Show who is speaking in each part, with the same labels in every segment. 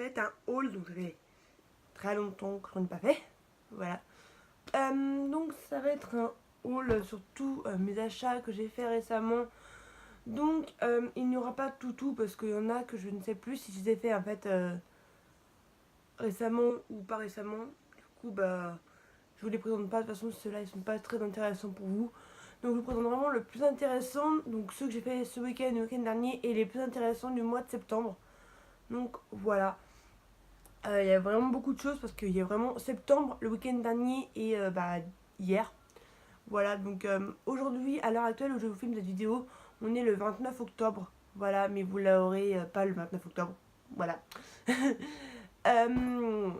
Speaker 1: être un haul, donc ça fait très longtemps que je n'en ai pas fait. Voilà. Donc ça va être un haul sur tous mes achats que j'ai fait récemment. Donc il n'y aura pas tout parce qu'il y en a que je ne sais plus si je les ai fait en fait récemment ou pas récemment. Du coup bah je vous les présente pas, de toute façon ceux-là ils sont pas très intéressants pour vous. Donc je vous présente vraiment le plus intéressant, donc ceux que j'ai fait ce week-end et le week-end dernier et les plus intéressants du mois de septembre. Donc voilà. Il y a vraiment beaucoup de choses parce qu'il y a vraiment septembre, le week-end dernier et hier. Voilà, donc aujourd'hui, à l'heure actuelle où je vous filme cette vidéo, on est le 29 octobre. Voilà, mais vous l'aurez pas le 29 octobre. Voilà. Euh,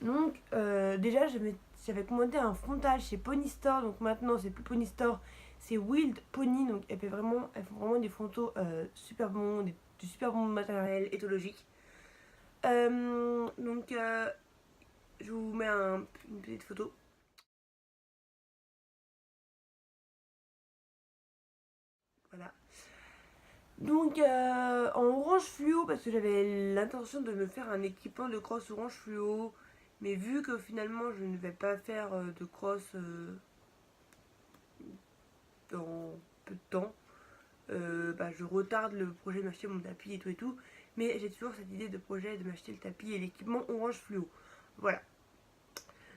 Speaker 1: donc, déjà, j'avais commandé un frontal chez Pony Store. Donc maintenant, c'est plus Pony Store, c'est Wild Pony. Donc, elles font vraiment des frontaux super bons, du super bon matériel éthologique. Donc, je vous mets une petite photo. Voilà. Donc en orange fluo parce que j'avais l'intention de me faire un équipement de cross orange fluo. Mais vu que finalement je ne vais pas faire de cross dans peu de temps, je retarde le projet de m'acheter mon tapis et tout et tout. Mais j'ai toujours cette idée de projet de m'acheter le tapis et l'équipement orange fluo. Voilà.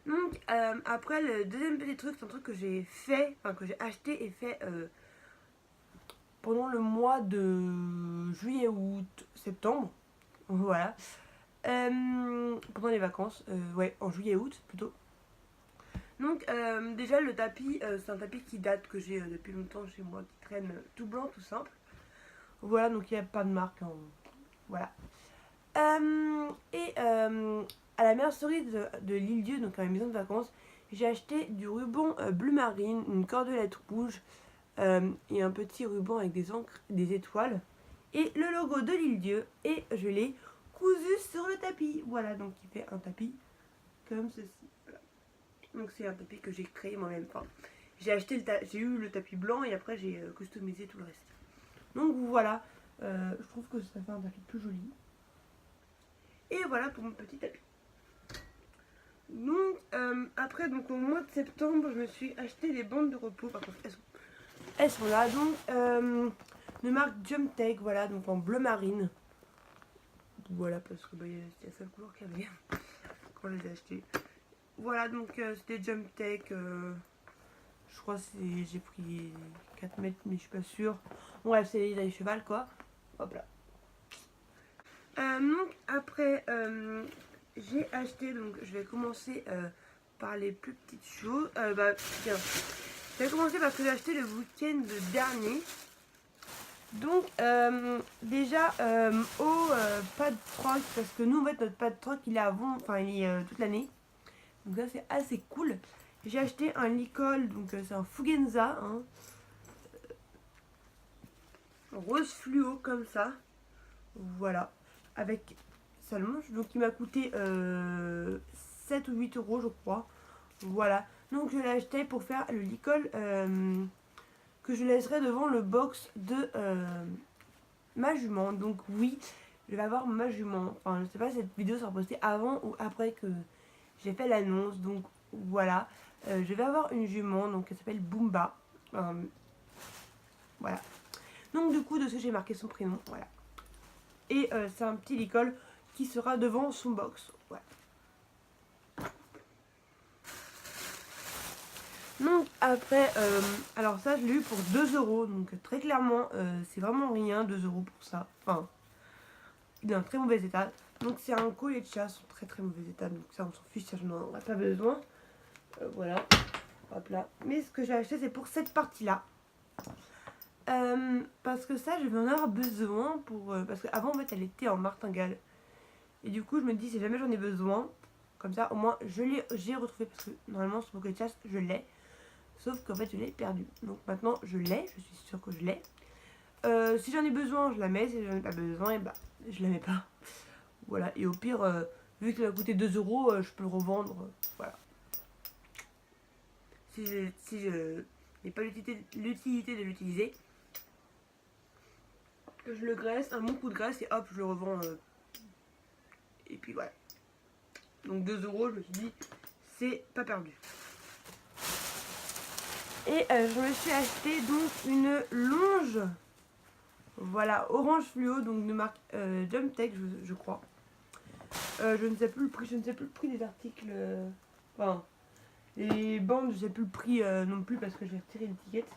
Speaker 1: Donc après le deuxième petit truc, c'est un truc que j'ai fait, enfin que j'ai acheté et fait pendant le mois de juillet, août, septembre. Voilà. Pendant les vacances, ouais, en juillet, août plutôt. Donc, déjà, le tapis, c'est un tapis qui date, que j'ai depuis longtemps chez moi, qui traîne tout blanc, tout simple. Voilà, donc il n'y a pas de marque. Hein. Voilà. Et à la mercerie de l'île-Dieu, donc à la maison de vacances, j'ai acheté du ruban bleu marine, une cordelette rouge et un petit ruban avec des encres, des étoiles. Et le logo de l'île-Dieu, et je l'ai cousu sur le tapis. Voilà, donc il fait un tapis comme ceci. Voilà. Donc c'est un tapis que j'ai créé moi-même. Enfin, j'ai eu le tapis blanc et après j'ai customisé tout le reste. Donc voilà, je trouve que ça fait un tapis plus joli. Et voilà pour mon petit tapis. Donc après, donc au mois de septembre, je me suis acheté des bandes de repos. Par contre, elles sont là. Donc de marque Jump Tech, voilà, donc en bleu marine. Voilà, parce que c'était la seule couleur qu'il y avait quand je les ai achetés. Voilà, donc c'était Jump Tech. Je crois que j'ai pris 4 mètres, mais je suis pas sûre. Bon, bref, c'est les cheval, quoi. Hop là. Donc après, j'ai acheté, donc je vais commencer par les plus petites choses. Tiens, je vais commencer par ce que j'ai acheté le week-end dernier. Donc déjà au pad truck, parce que nous en fait notre pad truck il est avant, enfin il est toute l'année. Donc ça c'est assez cool. J'ai acheté un licol, donc c'est un Fugenza, hein, rose fluo comme ça. Voilà. Avec sa longe. Donc il m'a coûté 7 ou 8 euros je crois. Voilà. Donc je l'ai acheté pour faire le licol que je laisserai devant le box de ma jument. Donc oui, je vais avoir ma jument. Enfin, je sais pas si cette vidéo sera postée avant ou après que j'ai fait l'annonce. Donc voilà, je vais avoir une jument. Donc elle s'appelle Boomba. Voilà. Donc du coup, dessus j'ai marqué son prénom. Voilà. Et c'est un petit licol qui sera devant son box. Voilà. Donc après, alors ça je l'ai eu pour 2 euros. Donc très clairement, c'est vraiment rien 2 euros pour ça. Enfin, il est en très mauvais état. Donc c'est un collier de chasse en très très mauvais état. Donc ça on s'en fiche, ça je n'en ai pas besoin. Voilà. Hop là. Mais ce que j'ai acheté c'est pour cette partie là. Parce que ça je vais en avoir besoin pour... parce qu'avant en fait elle était en martingale. Et du coup je me dis si jamais j'en ai besoin, comme ça au moins j'ai retrouvé. Parce que normalement ce collier de chasse je l'ai. Sauf qu'en fait je l'ai perdu. Donc maintenant je l'ai, je suis sûre que je l'ai. Si j'en ai besoin je la mets, si j'en ai pas besoin et je la mets pas. Voilà, et au pire, vu que ça va coûter 2 euros, je peux le revendre. Voilà. Si je n'ai pas l'utilité de l'utiliser, je le graisse, un bon coup de graisse et hop, je le revends. Et puis voilà. Donc 2 euros, je me suis dit, c'est pas perdu. Et je me suis acheté donc une longe. Voilà, orange fluo, donc de marque Jump Tech, je crois. Je ne sais plus le prix, des articles. Enfin, les bandes, je ne sais plus le prix non plus parce que j'ai retiré l'étiquette.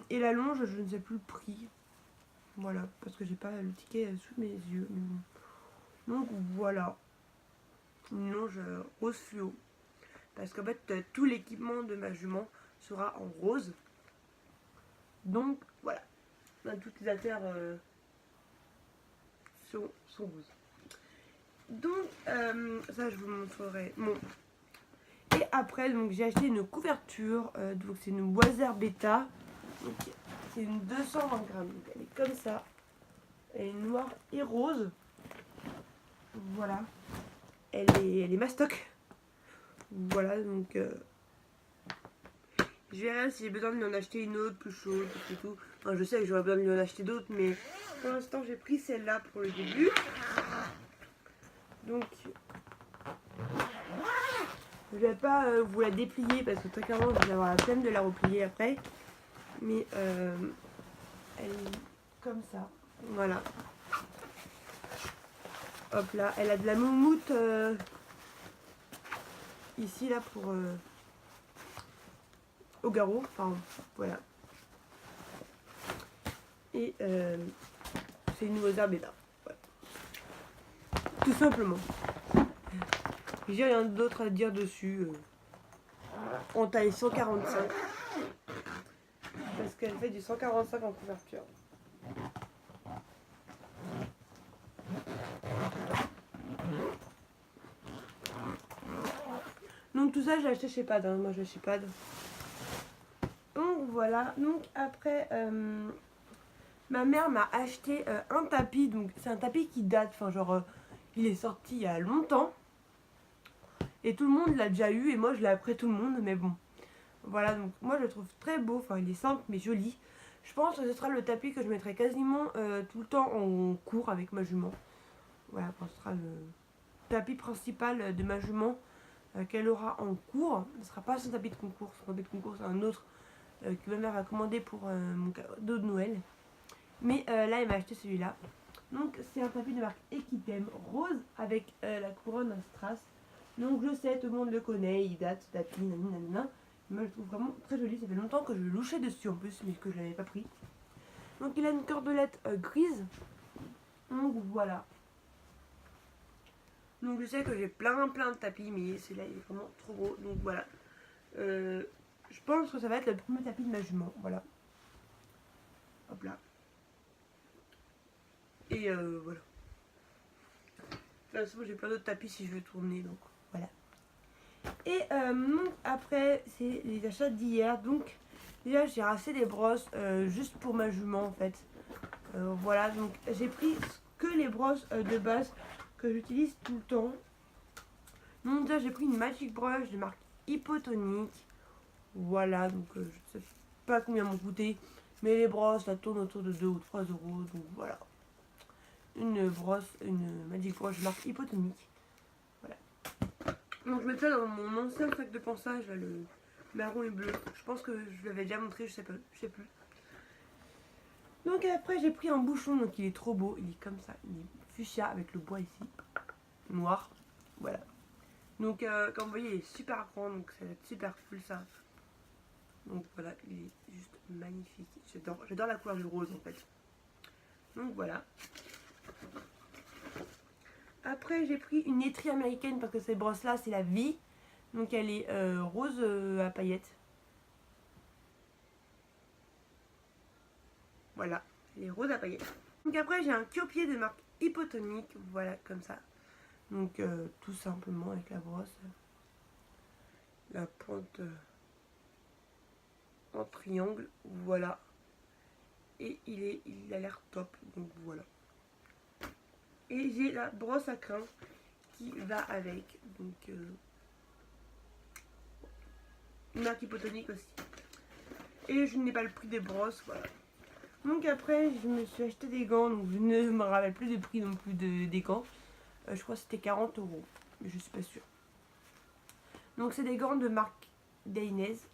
Speaker 1: Et la longe, je ne sais plus le prix. Voilà, parce que j'ai pas le ticket sous mes yeux. Donc voilà, une longe rose fluo. Parce qu'en fait, tout l'équipement de ma jument sera en rose. Donc voilà, toutes les affaires sont roses. Donc ça, je vous montrerai. Bon. Et après, donc j'ai acheté une couverture. Donc c'est une Wazer Beta. C'est une 220 grammes. Donc elle est comme ça. Elle est noire et rose. Voilà. Elle est mastoc. Voilà, donc je verrai si j'ai besoin de lui en acheter une autre plus chaude et tout. Enfin, je sais que j'aurais besoin de lui en acheter d'autres, mais pour l'instant j'ai pris celle-là pour le début. Donc je vais pas vous la déplier parce que très clairement je vais avoir la flemme de la replier après. Mais elle est comme ça. Voilà. Hop là, elle a de la moumoute ici là pour au garrot. Enfin voilà. Et c'est une Wazer Beta. Voilà. Tout simplement. J'ai rien d'autre à dire dessus. En taille 145. Parce qu'elle fait du 145 en couverture. Donc tout ça, j'ai acheté chez Pad. Moi, je chez Pad. Donc voilà. Donc après, ma mère m'a acheté un tapis. Donc c'est un tapis qui date. Enfin genre, il est sorti il y a longtemps. Et tout le monde l'a déjà eu. Et moi, je l'ai après tout le monde. Mais bon. Voilà. Donc moi, je le trouve très beau. Enfin, il est simple mais joli. Je pense que ce sera le tapis que je mettrai quasiment tout le temps en cours avec ma jument. Voilà, ce sera le tapis principal de ma jument qu'elle aura en cours. Ce ne sera pas son tapis de concours. Son tapis de concours, c'est un autre que ma mère a commandé pour mon cadeau de Noël. Mais là, elle m'a acheté celui-là. Donc, c'est un tapis de marque Equitem rose avec la couronne en strass. Donc, je sais, tout le monde le connaît. Il date, ce tapis, nanana. Moi, je le trouve vraiment très joli. Ça fait longtemps que je le louchais dessus en plus, mais que je ne l'avais pas pris. Donc, il a une cordelette grise. Donc, voilà. Donc je sais que j'ai plein de tapis, mais celui-là il est vraiment trop gros. Donc voilà. Je pense que ça va être le premier tapis de ma jument. Voilà. Hop là. Et voilà. De toute façon j'ai plein d'autres tapis si je veux tourner. Donc voilà. Et donc après c'est les achats d'hier. Donc déjà j'ai racheté des brosses juste pour ma jument en fait. Voilà. Donc j'ai pris que les brosses de base que j'utilise tout le temps. Donc déjà j'ai pris une Magic Brush de marque Hypotonique. Voilà, donc je ne sais pas combien m'ont coûté. Mais les brosses, ça tourne autour de 2 ou 3 euros. Donc voilà. Une brosse, une Magic Brush de marque Hypotonique. Voilà. Donc je mets ça dans mon ancien sac de ponçage, là, le marron et bleu. Je pense que je l'avais déjà montré, je sais plus. Donc après j'ai pris un bouchon, donc il est trop beau. Il est comme ça, il est fuchsia avec le bois ici. Noir. Voilà. Donc comme vous voyez il est super grand, donc ça va être super cool ça. Donc voilà, il est juste magnifique. J'adore la couleur du rose en fait. Donc voilà. Après j'ai pris une étrie américaine parce que cette brosse là c'est la vie. Donc elle est rose à paillettes. Voilà, elle est rose à paillettes. Donc après j'ai un cure-pied de marque Hypotonique. Voilà comme ça. Donc tout simplement avec la brosse. La pointe en triangle. Voilà. Et il a l'air top. Donc voilà. Et j'ai la brosse à crin qui va avec. Donc une marque Hypotonique aussi. Et je n'ai pas le prix des brosses. Voilà. Donc après je me suis acheté des gants. Donc je ne me rappelle plus du prix non plus des gants. Je crois que c'était 40 €, mais je suis pas sûre. Donc c'est des gants de marque Dainese.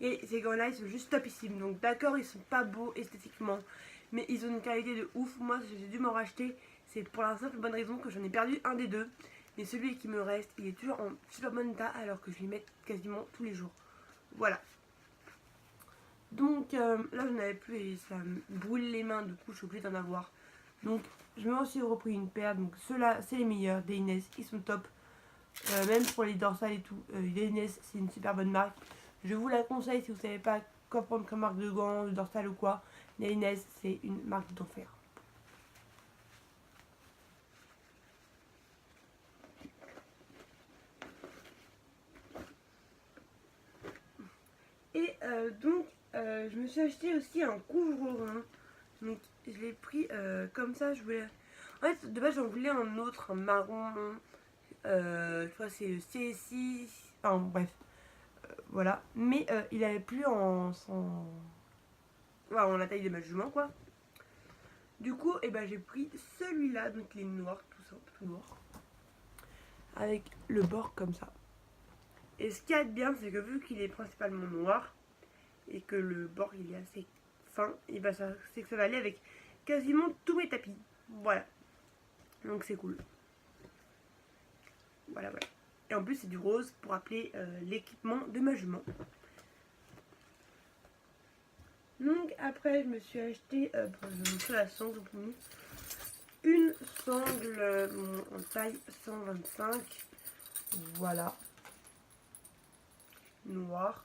Speaker 1: Et ces gants là ils sont juste topissimes. Donc d'accord ils sont pas beaux esthétiquement, mais ils ont une qualité de ouf. Moi j'ai dû m'en racheter. C'est pour la simple bonne raison que j'en ai perdu un des deux. Mais celui qui me reste il est toujours en super bon état alors que je les mets quasiment tous les jours. Voilà. Donc là j'en avais plus et ça me brûle les mains, du coup je suis obligée d'en avoir. Donc je me suis repris une paire. Donc ceux-là c'est les meilleurs, Dainese, ils sont top. Même pour les dorsales et tout. Dainese c'est une super bonne marque. Je vous la conseille si vous savez pas quoi prendre comme marque de gants, de dorsale ou quoi. Dainese c'est une marque d'enfer. Et donc je me suis acheté aussi un couvre-rein. Donc je l'ai pris comme ça. Je voulais... En fait de base j'en voulais un autre, un marron. Je crois que c'est le CSI. Enfin bref. Voilà. Mais il avait plus voilà, en la taille de ma jument quoi. Du coup j'ai pris celui-là. Donc il est noir, tout simple, tout noir. Avec le bord comme ça. Et ce qu'il y a de bien c'est que vu qu'il est principalement noir et que le bord il est assez fin, et c'est que ça va aller avec quasiment tous mes tapis. Voilà. Donc c'est cool. Voilà. Et en plus c'est du rose pour appeler l'équipement de ma jument. Donc après je me suis acheté pour vous montrer la sangle, une sangle en taille 125. Voilà. Noir.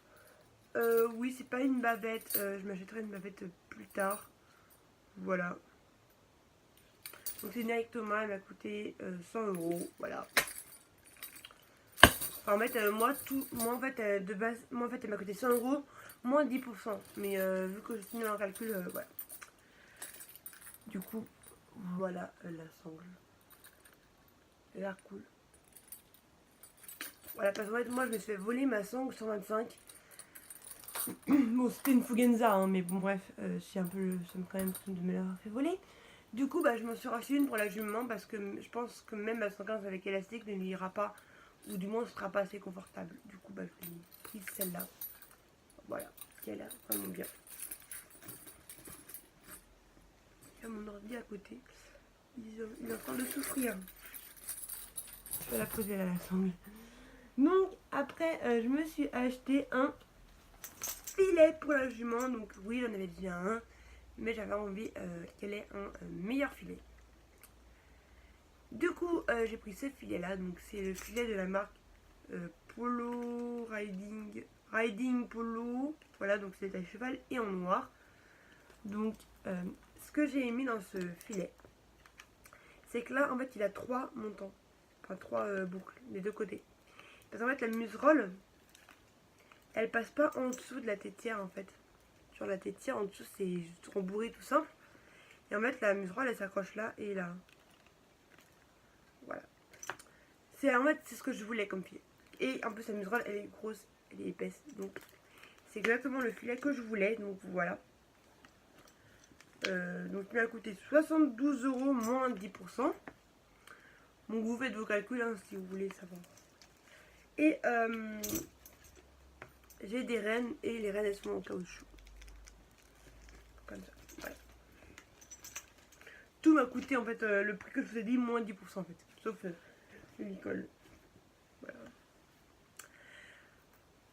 Speaker 1: Oui c'est pas une bavette, je m'achèterai une bavette plus tard. Voilà. Donc c'est une avec Thomas, elle m'a coûté 100 €. Voilà. Enfin, en fait, moi en fait, de base, moi en fait, elle m'a coûté 100 € moins 10%. Mais vu que je finis un calcul, voilà. Du coup, voilà la sangle. Elle a l'air cool. Voilà, parce qu'en fait, moi je me suis fait voler ma sangle 125. Bon, c'était une Fugenza, hein, mais bon, bref, c'est un peu. Ça me quand même de me l'avoir fait voler. Du coup, je me suis racheté une pour la jument parce que je pense que même la 115 avec élastique ne lui ira pas, ou du moins ce sera pas assez confortable. Du coup, je l'ai prise celle-là. Voilà, qui a l'air vraiment bien. Il y a mon ordi à côté. Il est en train de souffrir. Je vais la poser là, la sangle. Donc, après, je me suis acheté un filet pour la jument. Donc, oui, j'en avais déjà un. Mais j'avais envie qu'elle ait un meilleur filet. Du coup, j'ai pris ce filet là. Donc, c'est le filet de la marque Polo Riding Polo. Voilà, donc c'est à cheval et en noir. Donc, ce que j'ai mis dans ce filet, c'est que là, en fait, il a 3 montants. Enfin, 3 boucles des deux côtés. Parce qu'en fait, la muserolle, elle passe pas en dessous de la tétière, en fait. Sur la tétière, en dessous, c'est juste rembourré tout simple. Et en fait, la muserolle, elle s'accroche là et là. Voilà. En fait, c'est ce que je voulais comme filet. Et en plus, la muserolle, elle est grosse, elle est épaisse. Donc, c'est exactement le filet que je voulais. Donc, voilà. Donc, il m'a coûté 72 € moins 10%. Donc, vous faites vos calculs hein, si vous voulez savoir. Et j'ai des rennes et les rennes elles sont en caoutchouc. Comme ça. Voilà. Tout m'a coûté en fait le prix que je vous ai dit, moins 10% en fait. Sauf le licol. Voilà.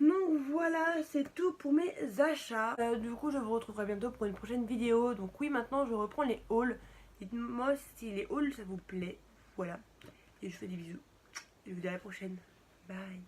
Speaker 1: Donc voilà, c'est tout pour mes achats. Du coup, je vous retrouverai bientôt pour une prochaine vidéo. Donc oui, maintenant je reprends les hauls. Dites-moi si les hauls ça vous plaît. Voilà. Et je vous fais des bisous. Et je vous dis à la prochaine. Bye.